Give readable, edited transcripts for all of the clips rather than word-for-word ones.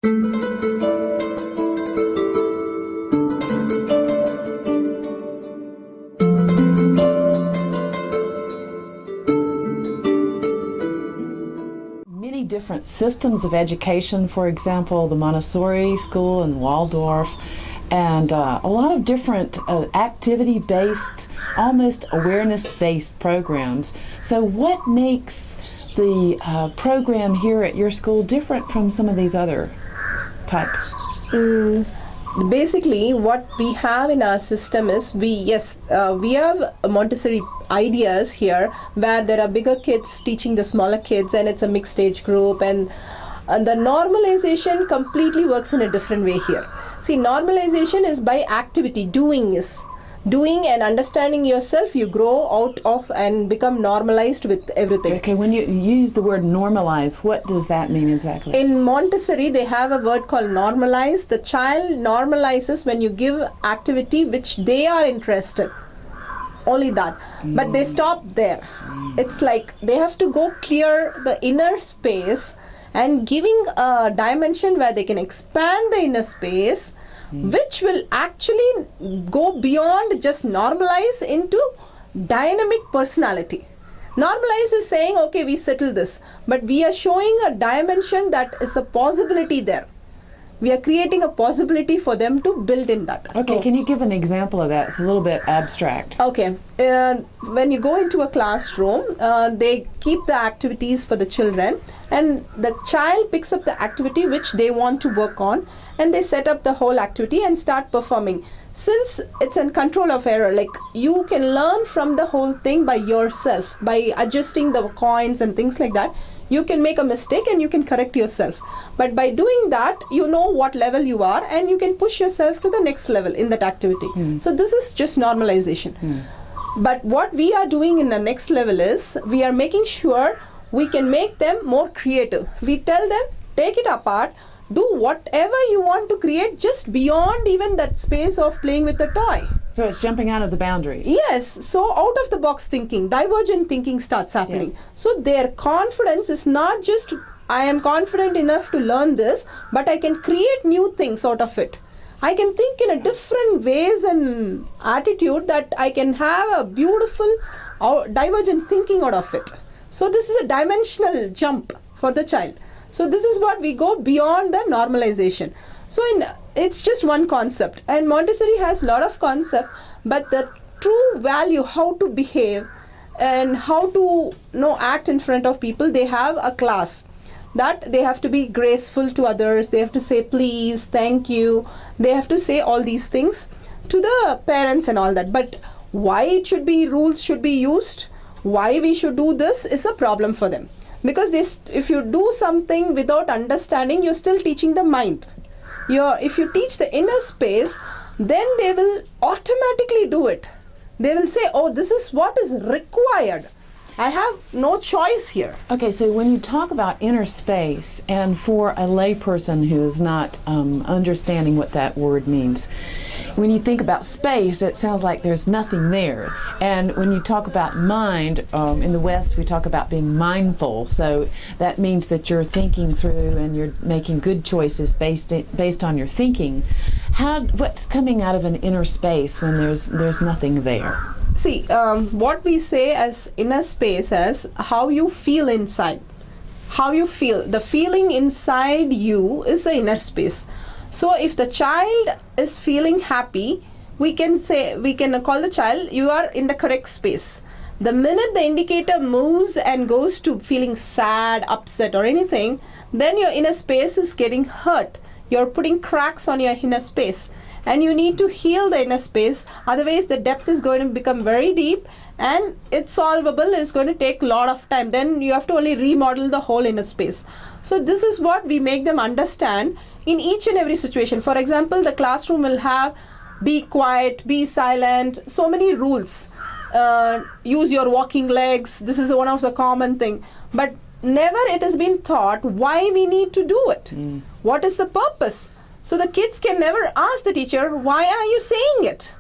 Many different systems of education, for example, the Montessori school and Waldorf, and a lot of different activity-based, almost awareness-based programs. So what makes the program here at your school different from some of these other types? Basically, what we have in our system is we have Montessori ideas here where there are bigger kids teaching the smaller kids, and it's a mixed age group, and the normalization completely works in a different way here. See, normalization is by activity, doing and understanding yourself. You grow out of and become normalized with everything. Okay, when you use the word normalize, what does that mean exactly? In Montessori, they have a word called normalize. The child normalizes when you give activity which they are interested. Only that. But they stop there. It's like they have to go clear the inner space and giving a dimension where they can expand the inner space, which will actually go beyond just normalize into dynamic personality. Normalize is saying, okay, we settle this, but we are showing a dimension that is a possibility there. We are creating a possibility for them to build in that. Okay, So, can you give an example of that? It's a little bit abstract. okay, when you go into a classroom, they keep the activities for the children, and the child picks up the activity which they want to work on, and they set up the whole activity and start performing. Since it's in control of error, like you can learn from the whole thing by yourself, by adjusting the coins and things like that. You can make a mistake and you can correct yourself. But by doing that, you know what level you are and you can push yourself to the next level in that activity. So this is just normalization. But what we are doing in the next level is we are making sure we can make them more creative. We tell them, take it apart, do whatever you want to create just beyond even that space of playing with a toy. So it's jumping out of the boundaries. Yes, so out of the box thinking, divergent thinking starts happening. Yes. So their confidence is not just, I am confident enough to learn this, but I can create new things out of it. I can think in a different ways and attitude that I can have a beautiful divergent thinking out of it. So this is a dimensional jump for the child. So this is what we go beyond the normalization. So it's just one concept, and Montessori has a lot of concept, but the true value, how to behave and how to act in front of people, they have a class that they have to be graceful to others, they have to say please, thank you, they have to say all these things to the parents and all that. But why it should be, rules should be used, why we should do this is a problem for them. Because if you do something without understanding, you're still teaching the mind. If you teach the inner space, then they will automatically do it. They will say, oh, this is what is required. I have no choice here. Okay, so when you talk about inner space, and for a layperson who is not understanding what that word means, when you think about space, it sounds like there's nothing there. And when you talk about mind, in the West, we talk about being mindful. So that means that you're thinking through and you're making good choices based on your thinking. What's coming out of an inner space when there's nothing there? See, what we say as inner space as how you feel inside. How you feel. The feeling inside you is the inner space. So if the child is feeling happy, we can call the child, you are in the correct space. The minute the indicator moves and goes to feeling sad, upset or anything, then your inner space is getting hurt. You're putting cracks on your inner space. And you need to heal the inner space, otherwise the depth is going to become very deep and it's solvable, it's going to take a lot of time. Then you have to only remodel the whole inner space. So this is what we make them understand in each and every situation. For example, the classroom will have be quiet, be silent, so many rules. Use your walking legs, this is one of the common thing. But never it has been taught why we need to do it. What is the purpose? So the kids can never ask the teacher, why are you saying it?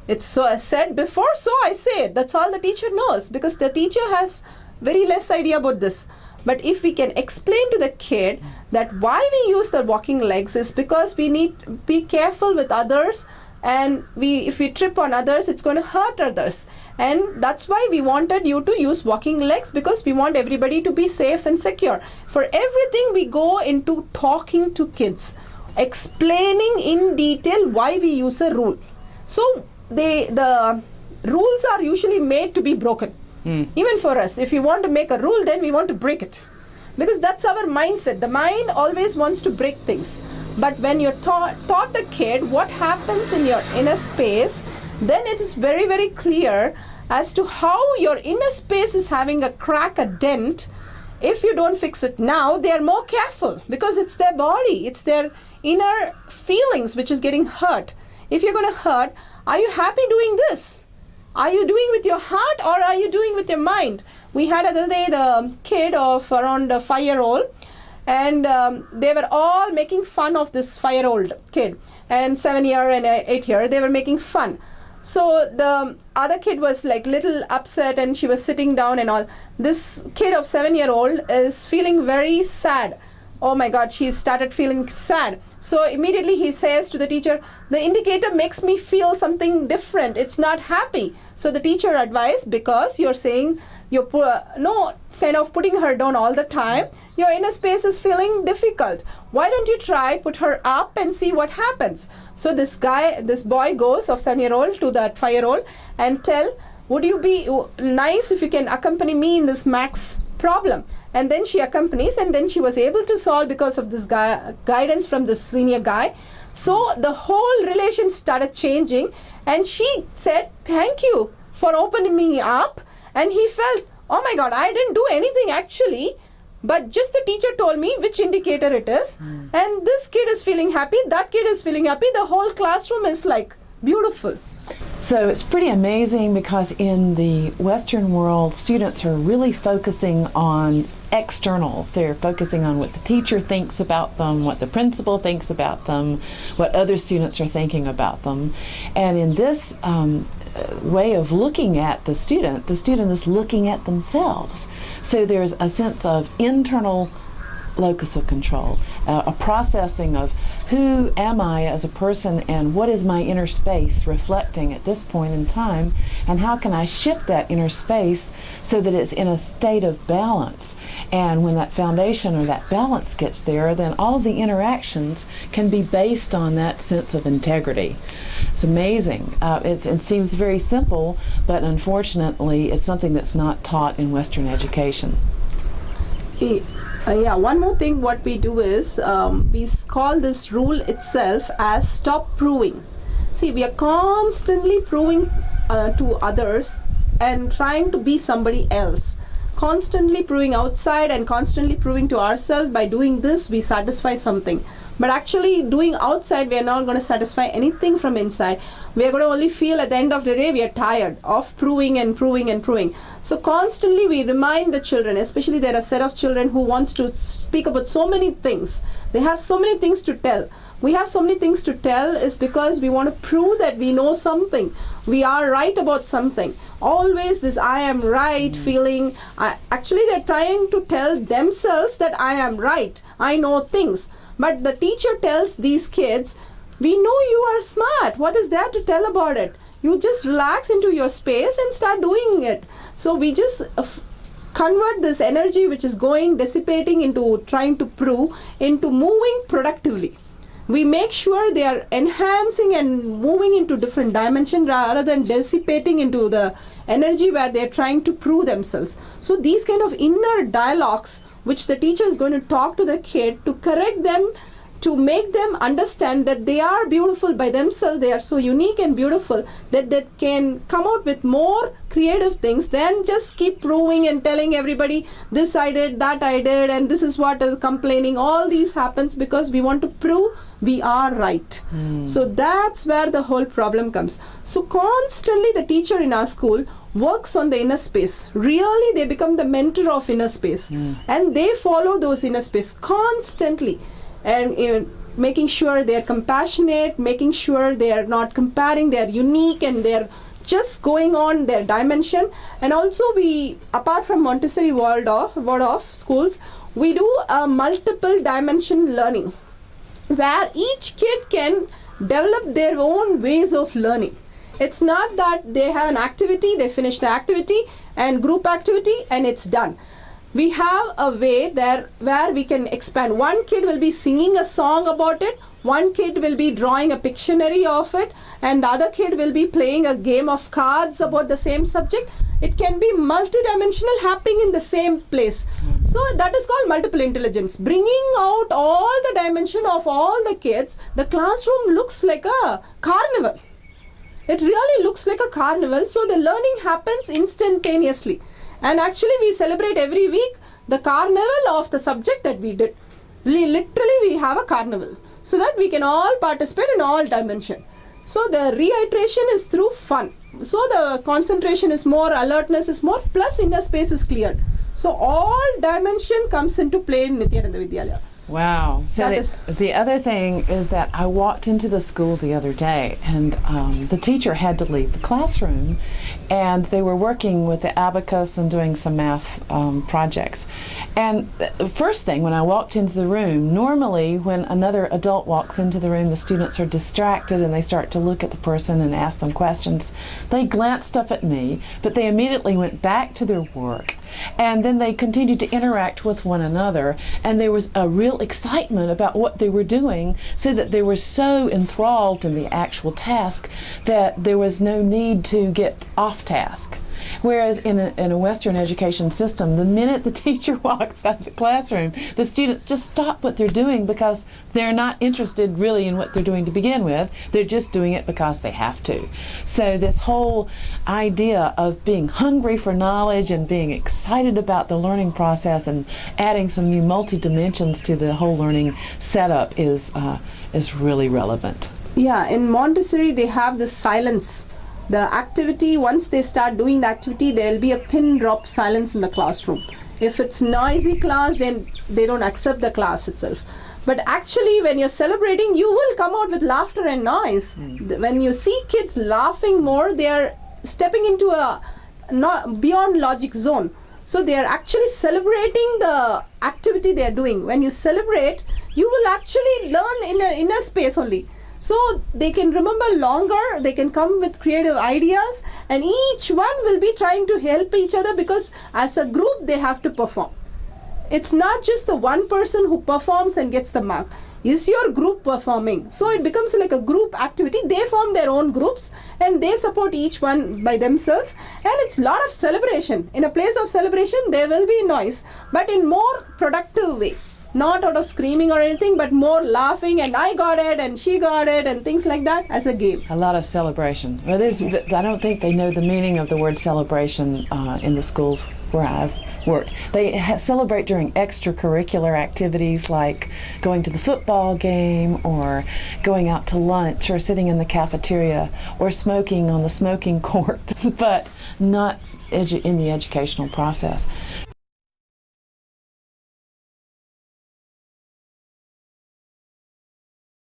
It's so said before, so I say it. That's all the teacher knows, because the teacher has very less idea about this. But if we can explain to the kid that why we use the walking legs is because we need to be careful with others, and if we trip on others, it's going to hurt others. And that's why we wanted you to use walking legs, because we want everybody to be safe and secure. For everything, we go into talking to kids, explaining in detail why we use a rule. So the rules are usually made to be broken. Even for us, if you want to make a rule, then we want to break it, because that's our mindset. The mind always wants to break things. But when you're taught the kid what happens in your inner space, then it is very, very clear as to how your inner space is having a crack, a dent. If you don't fix it now, they are more careful, because it's their body, it's their inner feelings which is getting hurt. If you're going to hurt, are you happy doing this? Are you doing with your heart, or are you doing with your mind? We had other day the kid of around a 5-year-old, and they were all making fun of this 5-year-old kid, and 7-year and 8-year, they were making fun. So the other kid was like little upset, and she was sitting down and all. This kid of 7-year-old is feeling very sad. Oh my God, she started feeling sad. So immediately he says to the teacher, the indicator makes me feel something different. It's not happy. So the teacher advised, because you're saying, you're kind of putting her down all the time, your inner space is feeling difficult. Why don't you try put her up and see what happens? So this boy goes of 7-year-old to that 5-year-old and tell, would you be nice if you can accompany me in this max problem? And then she accompanies, and then she was able to solve because of this guidance from the senior guy. So the whole relation started changing, and she said, thank you for opening me up. And he felt, oh my God, I didn't do anything actually, but just the teacher told me which indicator it is. And this kid is feeling happy, that kid is feeling happy. The whole classroom is like beautiful. So it's pretty amazing, because in the Western world, students are really focusing on externals. They're focusing on what the teacher thinks about them, what the principal thinks about them, what other students are thinking about them. And in this way of looking at the student is looking at themselves. So there's a sense of internal locus of control, a processing of who am I as a person, and what is my inner space reflecting at this point in time, and how can I shift that inner space so that it's in a state of balance. And when that foundation or that balance gets there, then all of the interactions can be based on that sense of integrity. It's amazing. It seems very simple, but unfortunately it's something that's not taught in Western education. Yeah, one more thing what we do is we call this rule itself as stop proving. See, we are constantly proving to others and trying to be somebody else. Constantly proving outside and constantly proving to ourselves. By doing this, we satisfy something. But actually doing outside, we are not going to satisfy anything from inside. We are going to only feel at the end of the day we are tired of proving and proving and proving. So constantly we remind the children, especially there are a set of children who wants to speak about so many things. They have so many things to tell. We have so many things to tell is because we want to prove that we know something. We are right about something. Always this I am right feeling. Actually they're trying to tell themselves that I am right. I know things. But the teacher tells these kids, we know you are smart. What is there to tell about it? You just relax into your space and start doing it. So we just convert this energy which is going, dissipating into trying to prove, into moving productively. We make sure they are enhancing and moving into different dimensions rather than dissipating into the energy where they're trying to prove themselves. So these kind of inner dialogues which the teacher is going to talk to the kid to correct them, to make them understand that they are beautiful by themselves, they are so unique and beautiful that they can come out with more creative things than just keep proving and telling everybody this I did, that I did, and this is what is complaining. All these happens because we want to prove we are right. So that's where the whole problem comes. So constantly the teacher in our school works on the inner space. Really they become the mentor of inner space, and they follow those inner space constantly, and making sure they are compassionate, making sure they are not comparing, they are unique, and they are just going on their dimension. And also we, apart from Montessori world of schools, we do a multiple dimension learning where each kid can develop their own ways of learning. It's not that they have an activity, they finish the activity and group activity and it's done. We have a way there where we can expand. One kid will be singing a song about it, one kid will be drawing a Pictionary of it, and the other kid will be playing a game of cards about the same subject. It can be multidimensional, happening in the same place. So that is called multiple intelligence. Bringing out all the dimension of all the kids, the classroom looks like a carnival. It really looks like a carnival. So the learning happens instantaneously. And actually we celebrate every week the carnival of the subject that we did. Literally we have a carnival so that we can all participate in all dimension. So the reiteration is through fun. So the concentration is more, alertness is more, plus inner space is cleared. So all dimension comes into play in Nithyananda Vidyalaya. Wow. So That the other thing is that I walked into the school the other day, and the teacher had to leave the classroom, and they were working with the abacus and doing some math projects. And the first thing when I walked into the room, normally when another adult walks into the room, the students are distracted and they start to look at the person and ask them questions. They glanced up at me, but they immediately went back to their work. And then they continued to interact with one another, and there was a real excitement about what they were doing, so that they were so enthralled in the actual task that there was no need to get off task. Whereas in a Western education system, the minute the teacher walks out of the classroom, the students just stop what they're doing because they're not interested really in what they're doing to begin with. They're just doing it because they have to. So this whole idea of being hungry for knowledge and being excited about the learning process and adding some new multi-dimensions to the whole learning setup is really relevant. Yeah, in Montessori they have this silence. The activity, once they start doing the activity, there will be a pin drop silence in the classroom. If it's noisy class, then they don't accept the class itself. But actually when you're celebrating, you will come out with laughter and noise. When you see kids laughing more, they are stepping into a not beyond logic zone. So they are actually celebrating the activity they are doing. When you celebrate, you will actually learn in an inner space only. So they can remember longer, they can come with creative ideas, and each one will be trying to help each other because as a group they have to perform. It's not just the one person who performs and gets the mark. Is your group performing? So it becomes like a group activity. They form their own groups and they support each one by themselves, and it's a lot of celebration. In a place of celebration there will be noise, but in more productive way. Not out of screaming or anything, but more laughing and I got it and she got it and things like that as a game. A lot of celebration. Well, I don't think they know the meaning of the word celebration in the schools where I've worked. They celebrate during extracurricular activities like going to the football game or going out to lunch or sitting in the cafeteria or smoking on the smoking court, but not in the educational process.